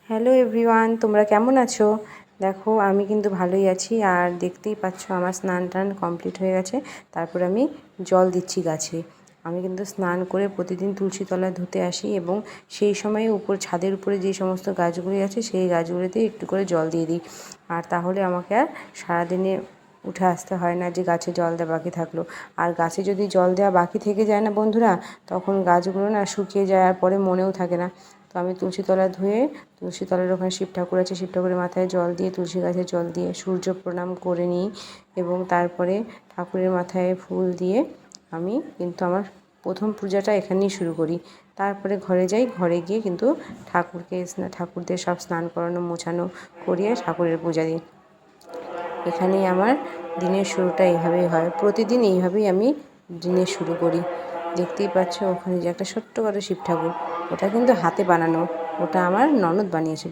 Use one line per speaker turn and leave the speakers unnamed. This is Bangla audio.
হ্যালো এভরিওয়ান, তোমরা কেমন আছো? দেখো আমি কিন্তু ভালোই আছি। আর দেখতেই পাচ্ছ আমার স্নান টান কমপ্লিট হয়ে গেছে। তারপর আমি জল দিচ্ছি গাছে। আমি কিন্তু স্নান করে প্রতিদিন তুলসী তলায় ধুতে আসি এবং সেই সময় ছাদের উপরে যে সমস্ত গাছগুলি আছে সেই গাছগুলিতে একটু করে জল দিয়ে দিই। আর তাহলে আমাকে আর সারাদিনে উঠে আসতে হয় না যে গাছে জল দেওয়া বাকি থাকলো। আর গাছে যদি জল দেওয়া বাকি থেকে যায় না বন্ধুরা, তখন গাছগুলো না শুকিয়ে যায় আর পরে মনেও থাকে না। তো আমি তুলসী তলা ধুয়ে তুলসী তলার ওখানে শিব ঠাকুর আছে, শিব ঠাকুরের মাথায় জল দিয়ে তুলসী গাছে জল দিয়ে সূর্য প্রণাম করে নিই এবং তারপরে ঠাকুরের মাথায় ফুল দিয়ে আমি কিন্তু আমার প্রথম পূজাটা এখানেই শুরু করি। তারপরে ঘরে যাই, ঘরে গিয়ে কিন্তু ঠাকুরদের সব স্নান করানো মোছানো করিয়ে ঠাকুরের পূজা দিই। এখানেই আমার দিনের শুরুটা এইভাবেই হয়। প্রতিদিন এইভাবেই আমি দিনের শুরু করি। দেখতেই পাচ্ছ ওখানে যে একটা ছোট্ট করে শিব ঠাকুর, ওটা কিন্তু হাতে বানানো, ওটা আমার ননদ বানিয়েছে।